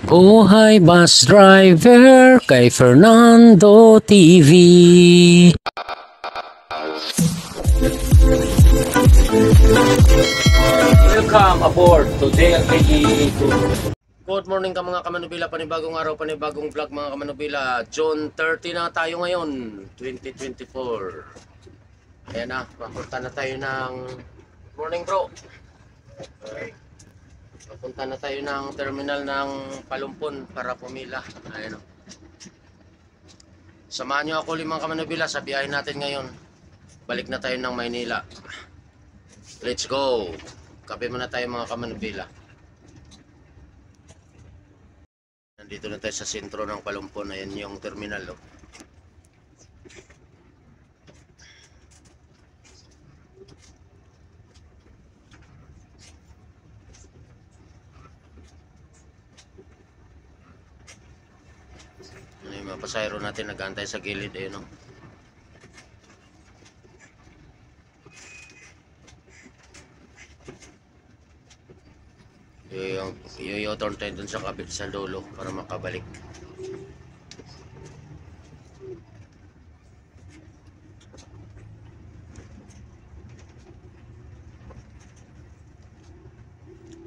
Buhay Bus Driver kay Fernando TV. Welcome aboard to DLKE. Good morning ka mga kamanubila, panibagong araw, panibagong vlog mga kamanubila. June 30 na tayo ngayon, 2024. Ayan na, papunta na tayo ng morning bro. Papunta na tayo ng terminal ng Palumpon para pumila. Ayan o. Samahan nyo ako limang kamanubila sa biyahe natin ngayon. Balik na tayo ng Maynila. Let's go. Kape muna tayo mga kamanubila. Nandito na tayo sa sentro ng Palumpon. Ayan yung terminal o. Yung mga pasahero natin nag-aantay sa gilid. Ayun o. Yung tayo dun sa kabit sa dulo para makabalik.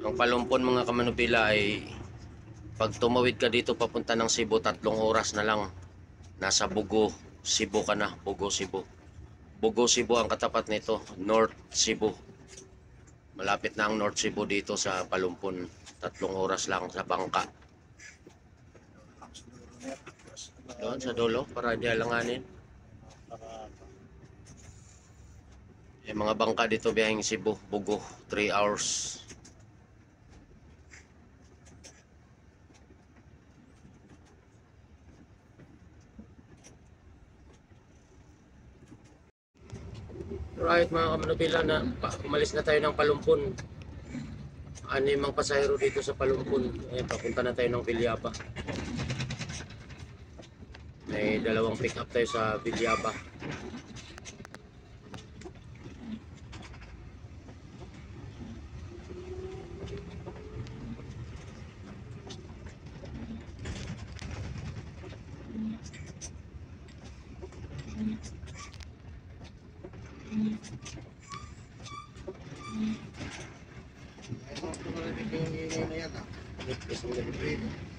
Ang Palumpon mga kamanubila ay pag tumawid ka dito papunta ng Cebu, 3 oras na lang. Nasa Bugo, Cebu ka na. Bugo, Cebu. Bugo, Cebu ang katapat nito. North Cebu. Malapit na ang North Cebu dito sa Palumpon. 3 oras lang sa bangka. Doon sa dulo para di alanganin. Yung mga bangka dito biyaheng Cebu, Bugo, 3 hours. Right mga kamanubila, na umalis na tayo ng Palumpon. Animang pasahero dito sa Palumpon. Papunta na tayo ng Villaba. May 2 pick up tayo sa Villaba.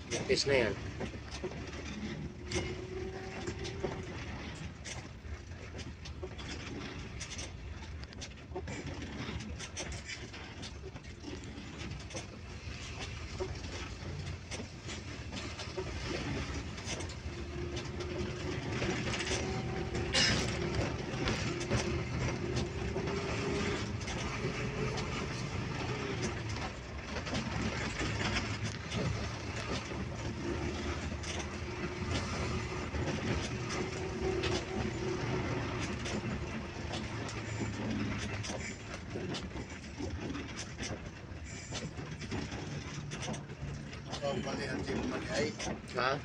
Nipis na yan. Ha?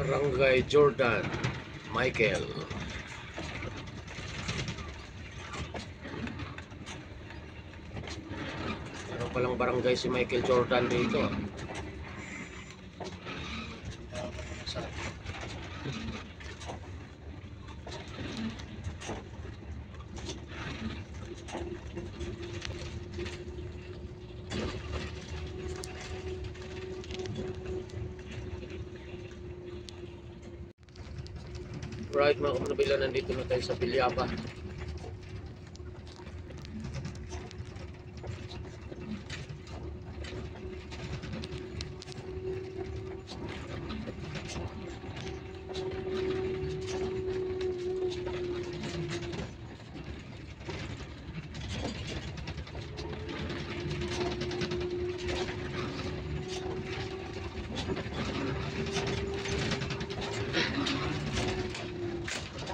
Barangay Jordan, Michael. Meron palang barangay si Michael Jordan dito. Right mga kamanubila, nandito na tayo sa Bilyaba.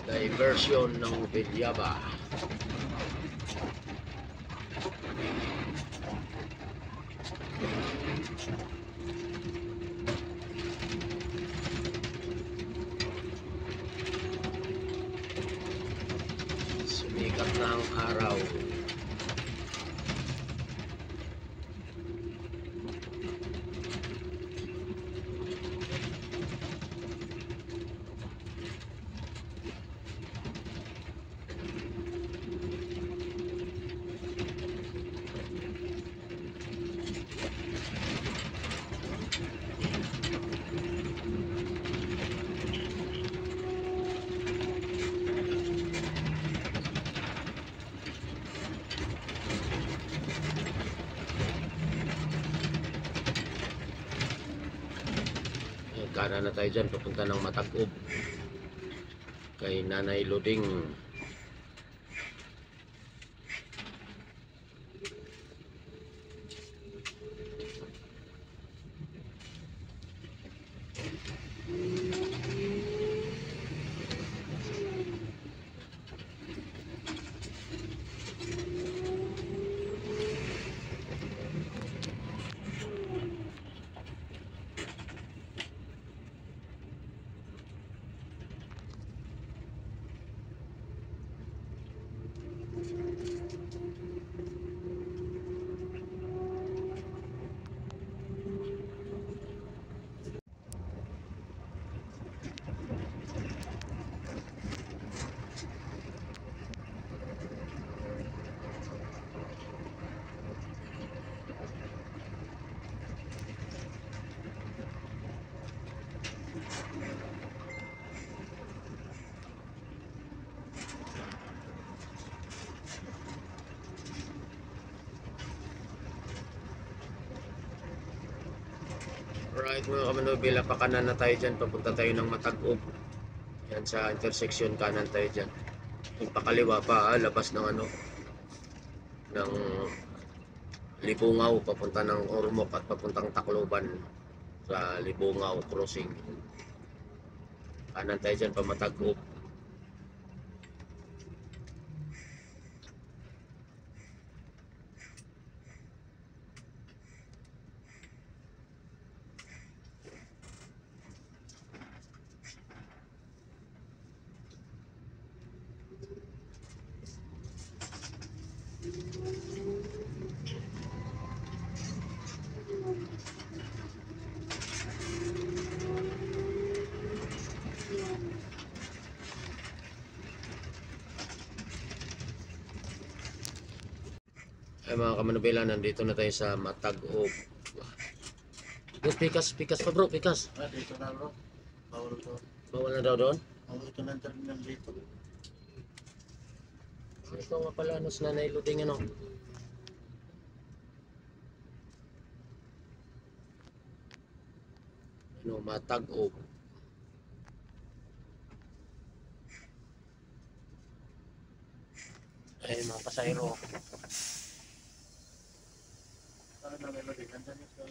Diversion ng Bilyaba. Sumikat na ang araw. Kanan na tayo dyan, papunta ng Matag-Ub kay Nanay Luding. Alright mga kamanubila, pakanan na tayo dyan, papunta tayo ng Matag-Ub. Yan sa intersection, kanan tayo dyan. Yung pakaliwa pa, labas ng ng Libungaw, papunta ng Ormoc at papuntang Tacloban sa Libungaw crossing. Kanan tayo dyan pa Matag-Ub. Ay mga kamanubila, nandito na tayo sa Matag-Ub. Pikas pa bro, pikas. Dito na bro. Bawal to. Bawal na daw doon? Bawal ito ng terminal dito. Ito nga pala, Nanay Luding Matag-Ub. Ay mga pasayro.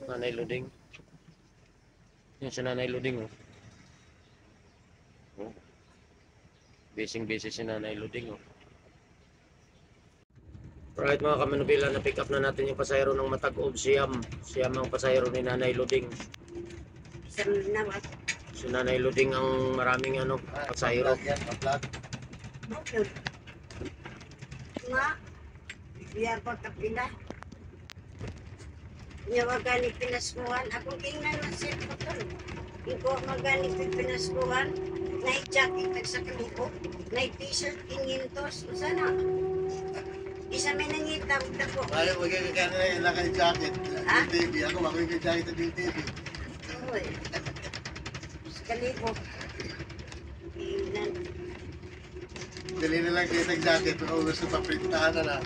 Nanay Luding. Yan si Nanay Luding Busy si Nanay Luding Right mga kamanubila, na pick up na natin yung pasayro ng Matag-Ub. Siyam ang pasayro ni Nanay Luding. Si Nanay Luding ang maraming ano, pasahero. Yan, pa-vlog. Bakit? Nga, biya pa kapila. Nyawa gani pinaskuhan. Ako tingnan na siya ko to. Iko magani pinaskuhan. Nai-jacket at sa kalipo. Nai-t-shirt, 500. Sana. Isa may nangita. Ako. Ayaw magkakakana na yung naka-jacket. Ha? BTV. Ako makikita-jacket ng BTV. Uy. Sa kalipo. Tingnan. Dali na lang kita jacket. Kung gusto paprintahan na lang.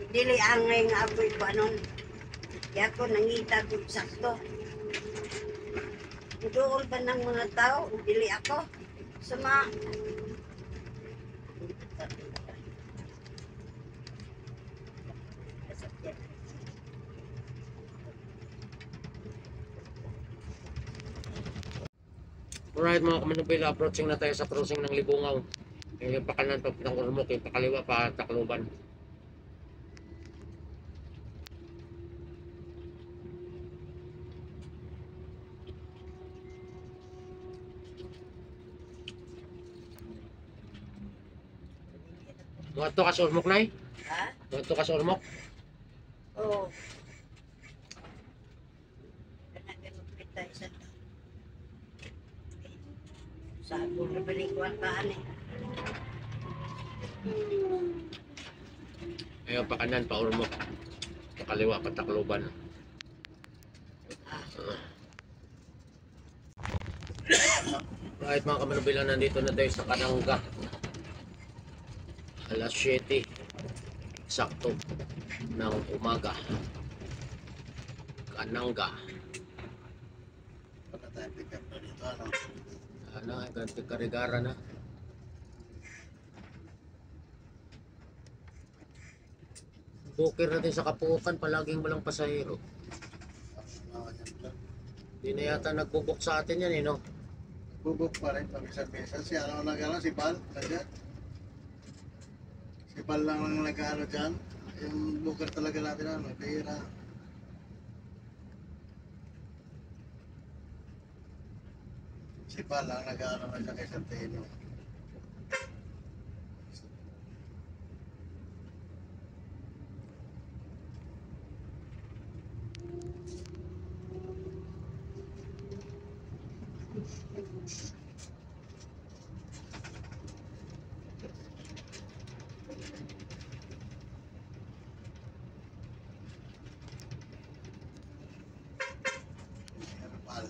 Dili angay nga ako'y panon. Kaya ako nangita ko sakto. Doon ba ng mga tao? Dili ako. Sama. Alright mga kamanubila, approaching na tayo sa crossing ng Libungaw. Yung pakanan pa ng Ormoc, yung pakaliwa pa Tacloban. Mga to ka sa Ormoc, Nay? Ha? Mga to ka sa Ormoc? Oo. Kanagin tayo sa tao. Sa akong nabalikuan kaan eh. Ayun, pakanan pa Ormoc. Pakaliwa pa Tacloban. Right mga kamanubila, nandito na tayo sa Kananga. Alas 7 sakto ng umaga. Kananga. Baka tayo pick up na dito. Ano? Ano, ganti karigara na. Bukir natin sa Kapuukan, palaging walang pasahero. Ano yan lang. Hindi na yata nagbubok sa atin yan, no? Bubuk pa rin pag-isa-isa. Si ano nag-ano? Si Bal? Nandiyan? Si Bal lang ang nag-ano dyan. Yung booker talaga natin ano. Bihira. Si Bal lang nag-ano na siya kay Santino. Bal.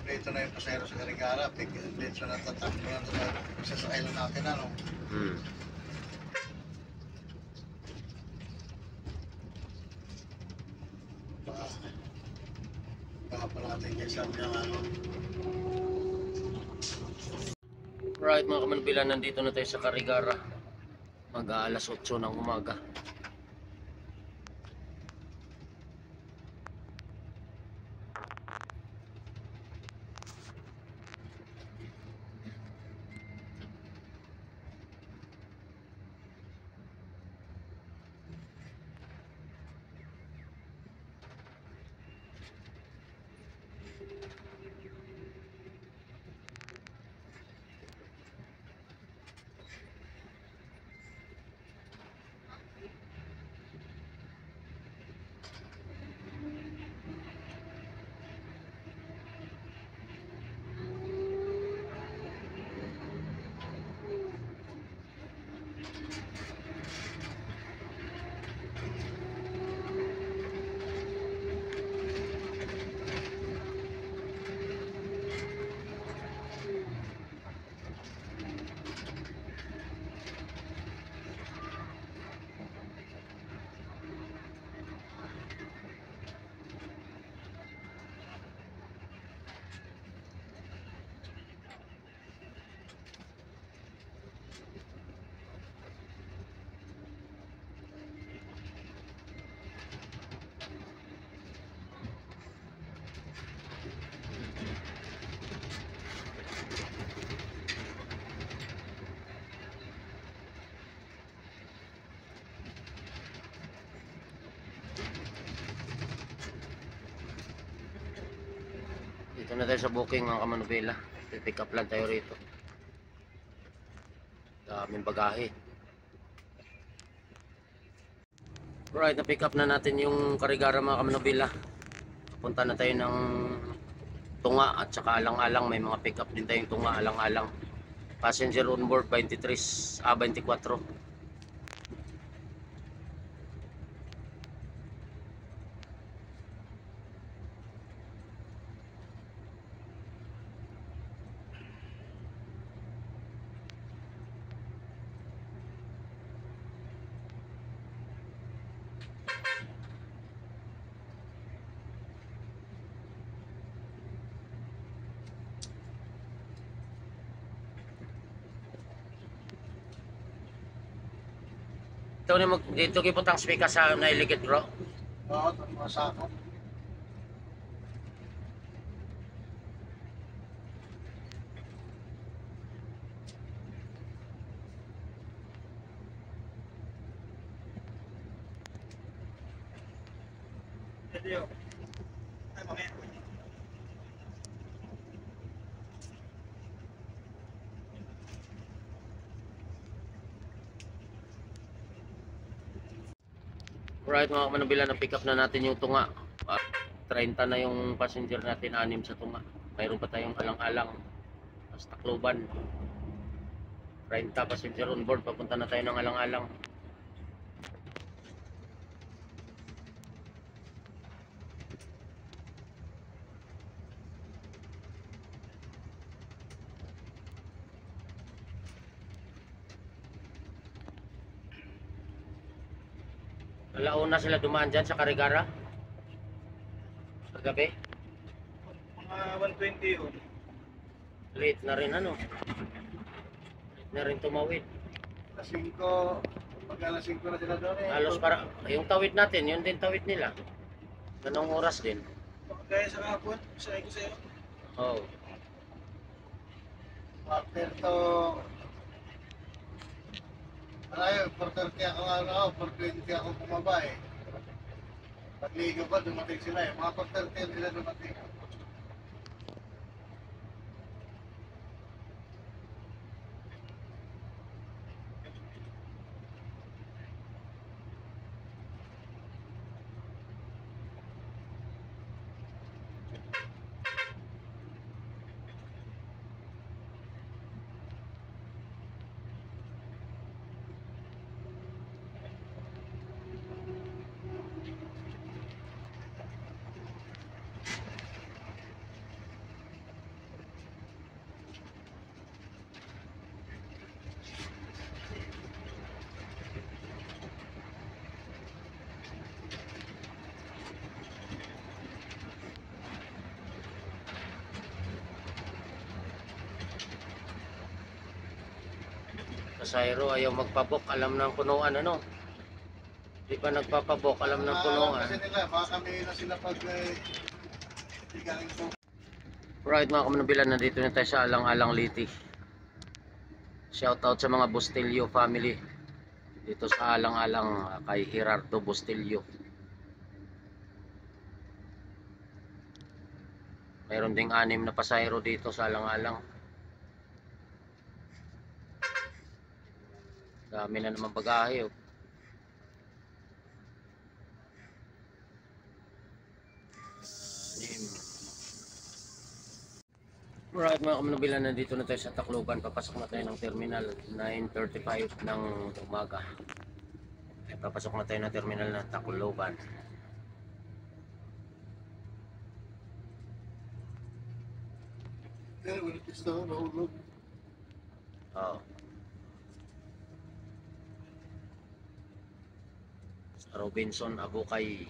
Dito na yung pasero sa Garigara. Dito na tatakbo na sa sasakay lang natin ano. Hmm. Baka pa natin kay Sam yung ano. Right mga kamanubila, nandito na tayo sa Karigara. Mag-aalas 8 ng umaga. Dito na tayo sa booking mga kamanubela. Pick up lang tayo rito. Daming bagahe. Alright, na-pick up na natin yung Karigara mga kamanubela. Punta na tayo ng Tunga at saka Alang-alang. May mga pick up din tayong Tunga, Alang-alang. Passenger on board 24. Ito ni dito kiputang speaker sa nailigid bro. Oo, ito mga sako. Alright mga kamanubila, na pick up na natin yung Tunga. 30 na yung passenger natin, 6 sa Tunga. Mayroon pa tayong Alang-alang. Tapos Tacloban. 30 passenger on board, papunta na tayo ng Alang-alang. Alauna sila dumaan dyan sa Karigara. Kagabi. Mga 120 yun. Late na rin ano. Late na rin tumawid. Alas 5, pag alas 5 na sila doon eh. Halos para, yung tawid natin, yun din tawid nila. Ganong oras din. Gaya sa kahapon, sabi ko sa'yo. Oh. After to, Parayo, 4:30 ako ano, 4:20 ako bumaba eh. Pagligo pa, dumating sila eh. Mga 4:30 sila dumating. Pasayro ayaw magpabok, alam ng punuan ano. Di pa nagpapabok, alam ng punuan. Kasi nila, baka kami na sila pag galing po. Right mga kamanubila, nandito na tayo sa Alang-alang Liti. Shoutout sa mga Bustillo family. Dito sa Alang-alang kay Gerardo Bustillo. Mayroon ding 6 na pasayro dito sa Alang-alang. Dami na naman bagahe oh. Alright mga kamanubila, nandito na tayo sa Tacloban. Papasok na tayo ng terminal 9:35 ng umaga. Papasok na tayo ng terminal ng Tacloban. Pero wala pisto, nahulog. Oh. Robinson Abukay.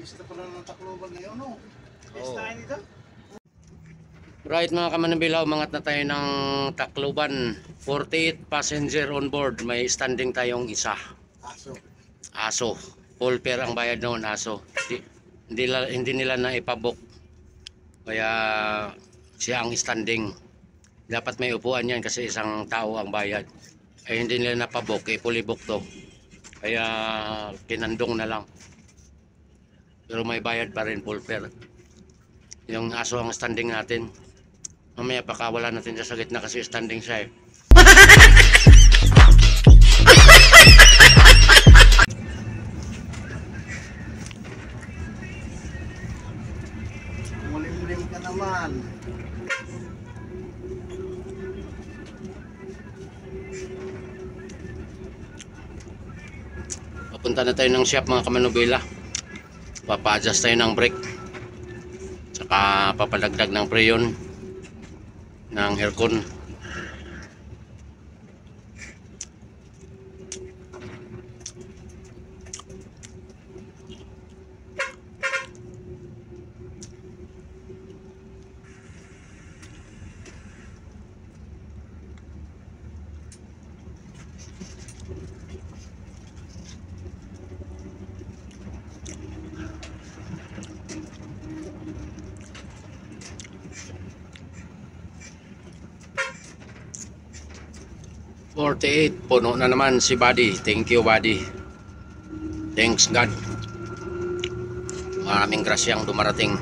Pista pala ng Tacloban ngayon, no? Yes, tayo dito. Right mga kamanubila, umangat na tayo ng Tacloban. 48 passenger on board. May standing tayong isa. Aso. Aso. Full fare ang bayad noon, aso. Hindi nila na ipabook. Kaya siya ang standing. Dapat may upuan yan kasi isang tao ang bayad. Ay hindi nila napabook, fully book to. Kaya kinandong na lang. Pero may bayad pa rin, full fare. Yung aso ang standing natin. Mamaya pakawala natin siya sa gitna kasi standing siya eh. Mulim-lim ka naman. Papunta na tayo ng shop mga kamanubila. Papa-adjust tayo ng brake. Saka papadagdag ng preyon ng aircon. Puno na naman si Buddy. Thank you Buddy. Thanks God. Maraming grasyang dumarating.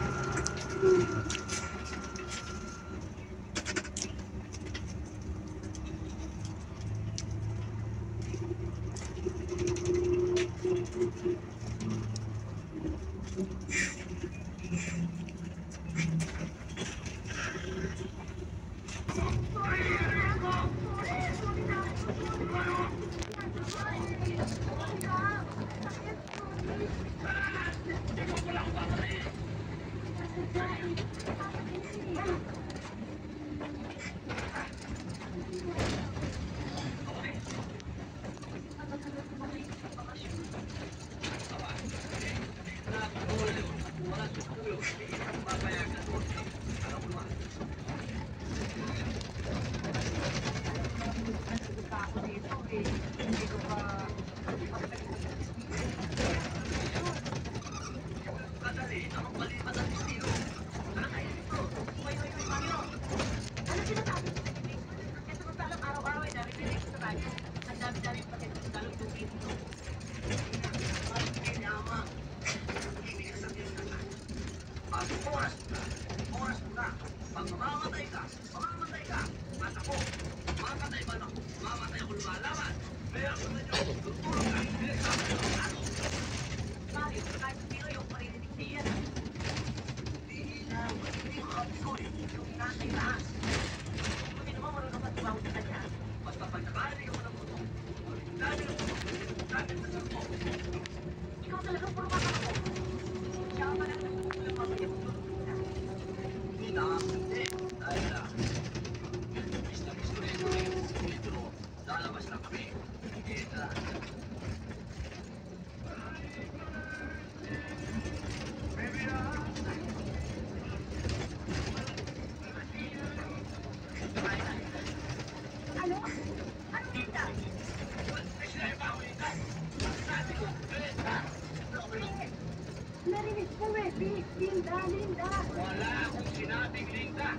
Narinig ko eh, Linda, Linda. Wala akong sinabing Linda.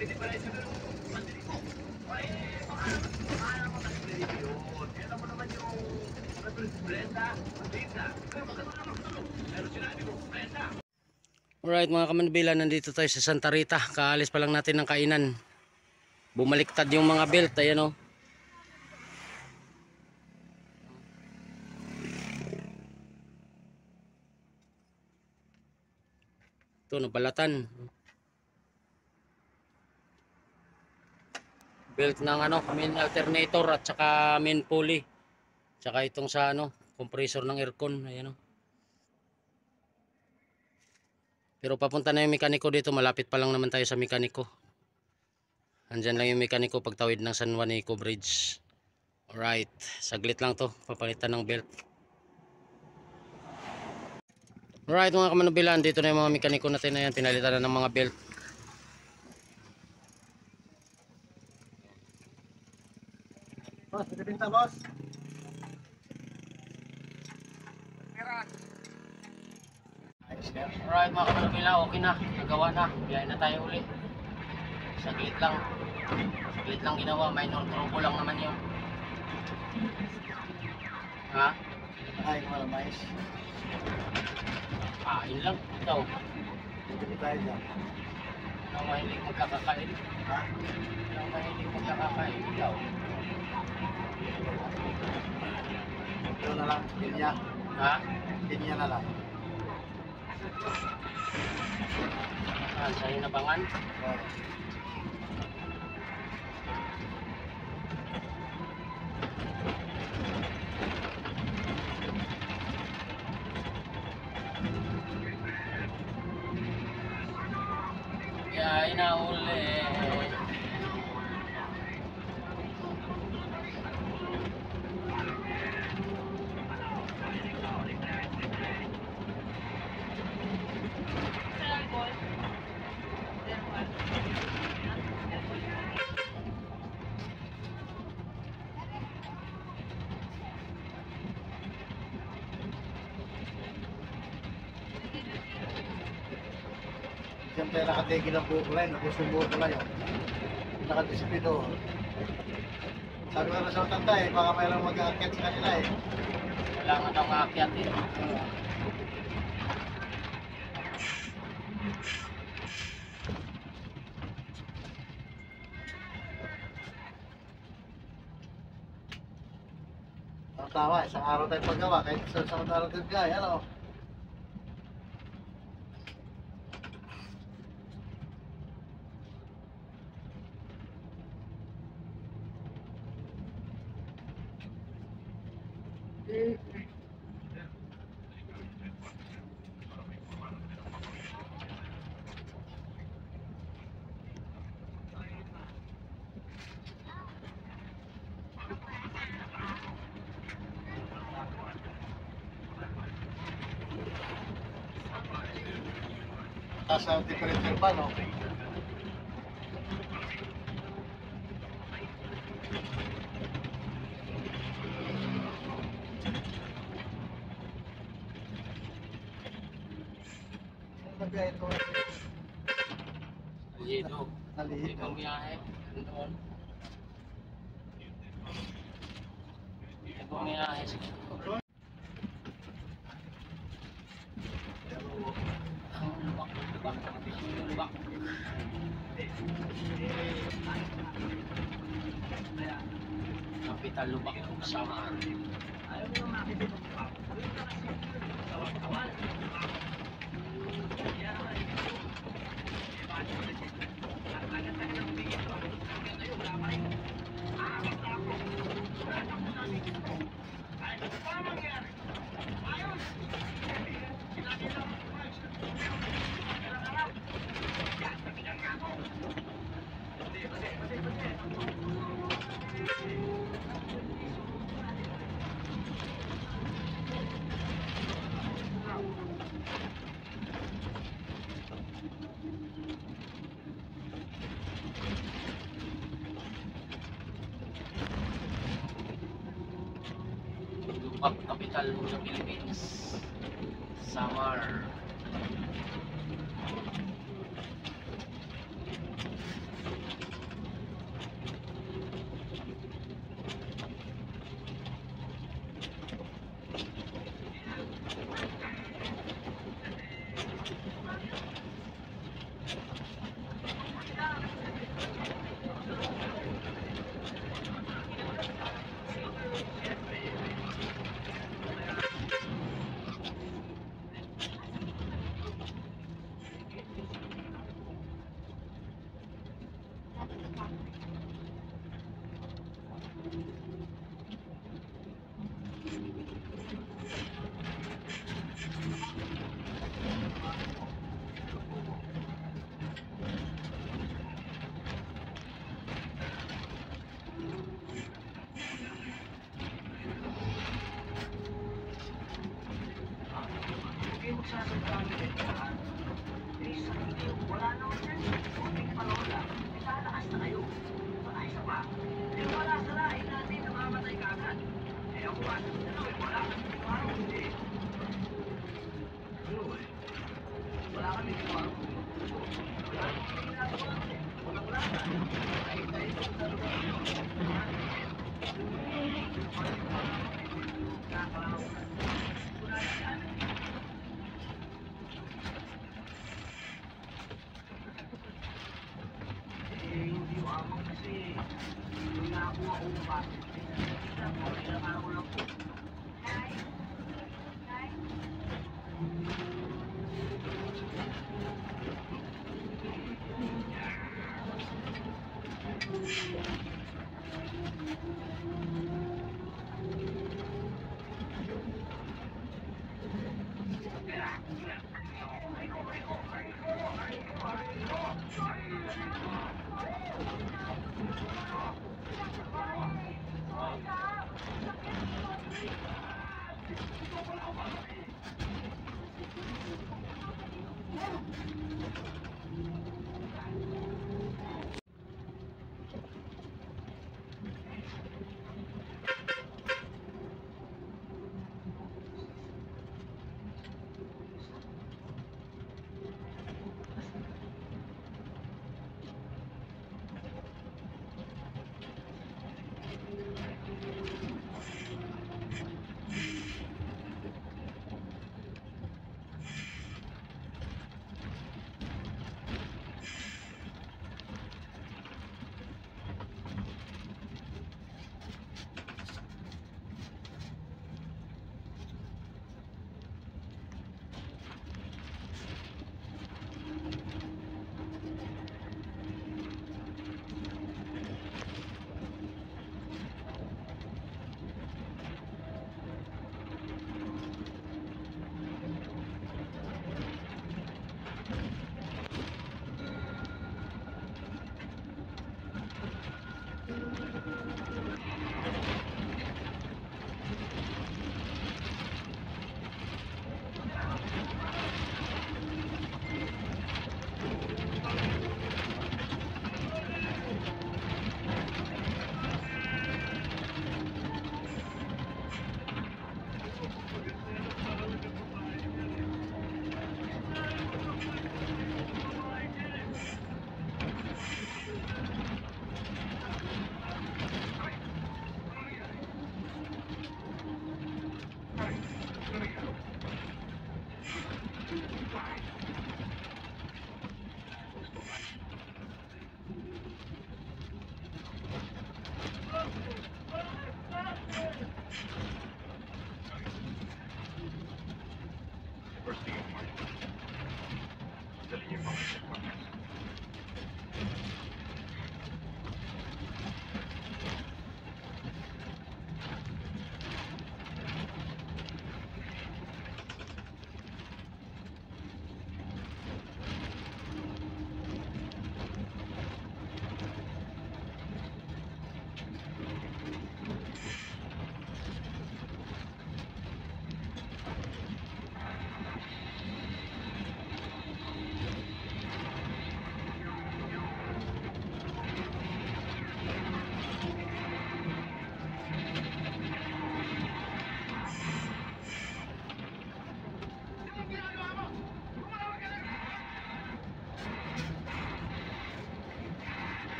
Pwede pala yung sabi mo, mandili mo. Ay, baka naman kasi yun. Kaya mo naman yung Brenda, Linda. Pero magkano naman ito. Pero sinabi mo, Brenda. Alright mga kamanubila, nandito tayo sa Santa Rita. Kaalis pa lang natin ng kainan. Bumaliktad yung mga belt, ayan o. Ito, nabalatan. Belt ng main alternator at saka main pulley. Tsaka itong sa compressor ng aircon, ayan o. Pero papunta na yung mekaniko dito, malapit pa lang naman tayo sa mekaniko. Andyan lang yung mekaniko pagtawid ng San Juanico Bridge. Alright, saglit lang to, papalitan ng belt. Alright mga kamanubilan, dito na yung mga mekaniko natin na yan. Pinalitan na ng mga belt. Boss, pinipinta boss. Alright mga kamanubilan, okay na. Nagawa na. Biyahin na tayo uli. Saglit lang. Saglit lang ginawa. Minor trouble lang naman yun. Ha? Ay, wala mais. Kain lang. Ikaw. Hindi tayo dyan. Ang mahilig magkakakain. Ha? Ang mahilig magkakakain. Ikaw. Ito na lang, linya. Ha? Linya na lang. Sa'yo nabangan? Oh. Kaya inauli. Siyempre nakatigil ang buko line, nabus yung buko line. Nakadisipido. Sabi ko na sa matanda eh, baka mayroong mag-aakyat sa kanila eh. Kailangan daw maakyat eh. Ang tama, isang araw tayo paggawa, kahit isang araw tayo gaya, ano? Taas ang temperature pa, no? Ano ba ito? Dito. Naliit. Ibang biyahe. Doon. Ibang biyahe. Lubak. Kapital Lubak, Samar. Lubak, kapital sa Philippines. Samar. Magsasabi din lahat. Eh, sa hindi, wala naman yan. Kunting panahon lang. Eh, lalakas na kayo. Saka isa pa. Eh, wala sa lahi natin na mamatay ka agad. Eh, ako ba? Ano eh, wala kami ginawa. Hindi. Ano eh? Wala kami ginawa. Wala kami ginagawa. Wala ka. Kahit tayo sa dalawa. Hindi mo ako kasi yung nakakuha ko ng bakit. Kailangan ko lang po.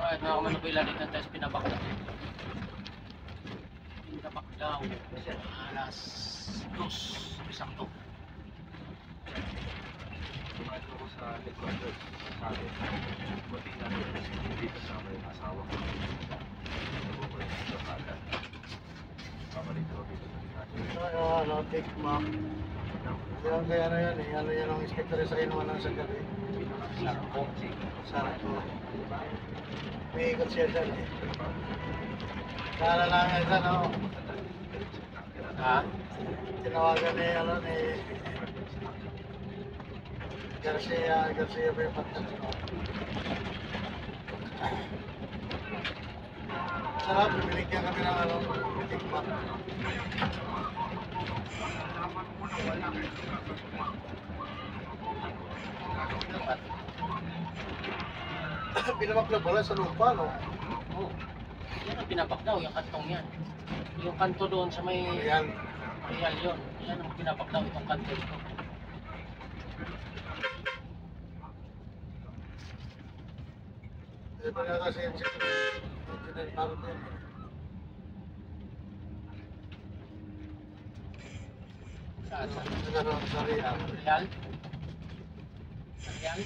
Alright mga kamanupila, dito tayo sa Pinabakla. Pinabaklaw, alas 2, isakto. Tumato ko sa headquarters, sabi, buti na dito sa may asawa ko. Big Mac. Yan kaya na yan eh. Ano yan ang inspector sa kinuha ng isang gabi. Sarap po. May ikot siya dyan eh. Kala lang yan dyan oh. Ha? Tinawagan ni ano ni Garcia ba yung pagkat ko? Sarap, binigyan kami ng ano, Big Mac. Pinamakla pala sa lupa, no? Oo. Yan ang pinapak daw, yung kantong yan. Yung kanto doon sa may Ayan. Real yun. Yan ang pinapak daw itong kanto ito. Ito na kasi yung engineer parang yan. Saan? Nagkaroon sa Real. Real? Sa Real?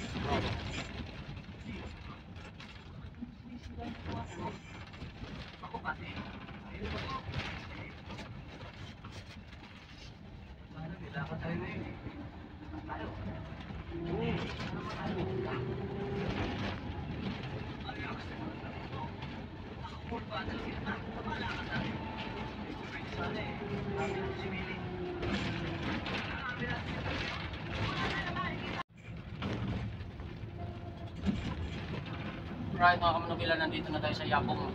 Right mga kamanubila, nandito na tayo sa Yabong.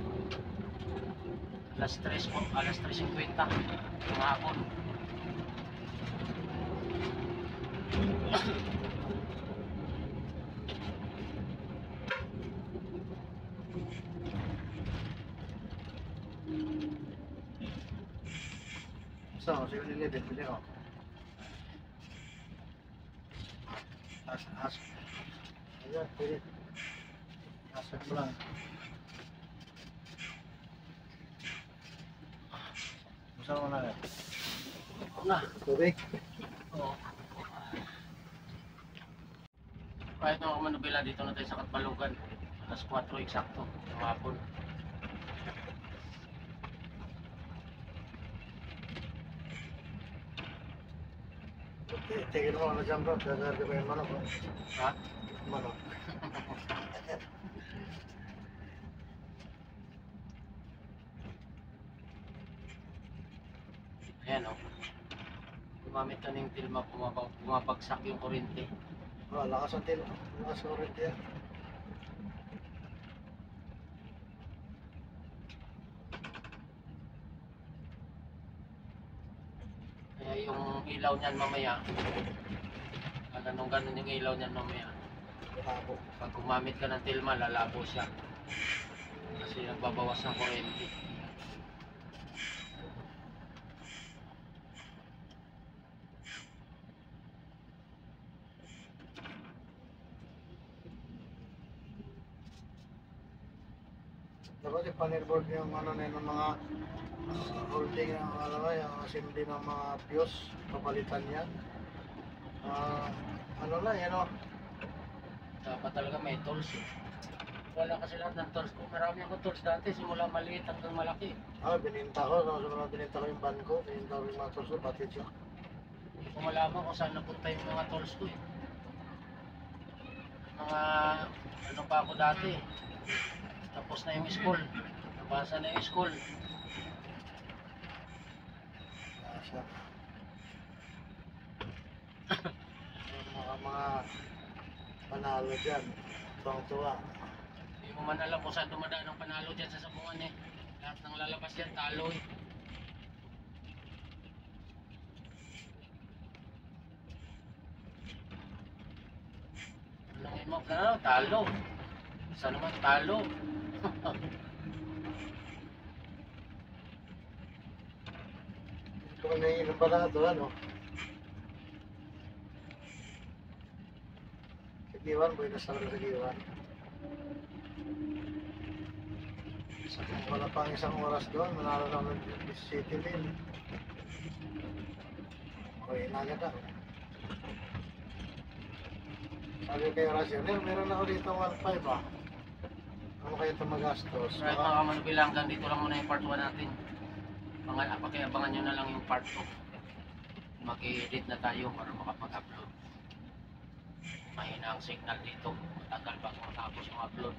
Alas 3 po, alas 3:50 ng hapon. So, 7-Eleven, pili ko. As. Ayan, pili. Asan mo lang. Busan mo lang. Na. Tubig. Oo. Right mga kamanubila, dito na tayo sa Katbalugan. Alas 4 eksakto ng hapon. Tingin mo na dyan bro, gagarga ba yung manok? Ha? Manok. Ayan o. Gumamit ka ng tilma, bumabagsak yung kuryente. Oh, lakas ang tilo. Lakas ang ulit yan. Kaya yung ilaw niyan mamaya, ganun yung ilaw niyan mamaya. Labo. Pag gumamit ka ng tilma, lalabo siya. Kasi nagbabawas ng kuryente. Dapat ipanirboard yung ano na yung mga holding ng ano nga, yung assembly ng mga fuse, papalitan yan. Ano na, yan o. Dapat talaga may tools eh. Wala kasi lahat ng tools ko. Marami akong tools dati, simula maliit hanggang malaki. Bininta ko, no? So, bininta ko yung van ko, bininta ko yung mga tools ko, pati siya. Hindi ko malaman kung saan napunta yung mga tools ko eh. Mga ano pa ako dati. Tapos na yung school. Nabasa na yung school. Siya. Mga panalo dyan, tuwang-tuwa. Hindi mo man alam kung saan dumadaan ang panalo dyan sa sabungan eh. Lahat ng lalabas dyan, talo eh. Anong mo na talo. Saan naman talo? Kung naiinom pala ito, ano? Sa Giwan, boy, nasa sa Giwan. Wala pang isang oras doon, manalo naman yung City Lane. Okay, inagad ako. Sabi kay Racionel, meron ako dito 1.5 ah. Ano kayo ito magastos? Right mga kamanubilang, hanggang dito lang muna yung part 1 natin. Pakiabangan nyo na lang yung part 2. mag-edit na tayo para makapag-upload. Mahina ang signal dito. Matagal bago matapos yung upload.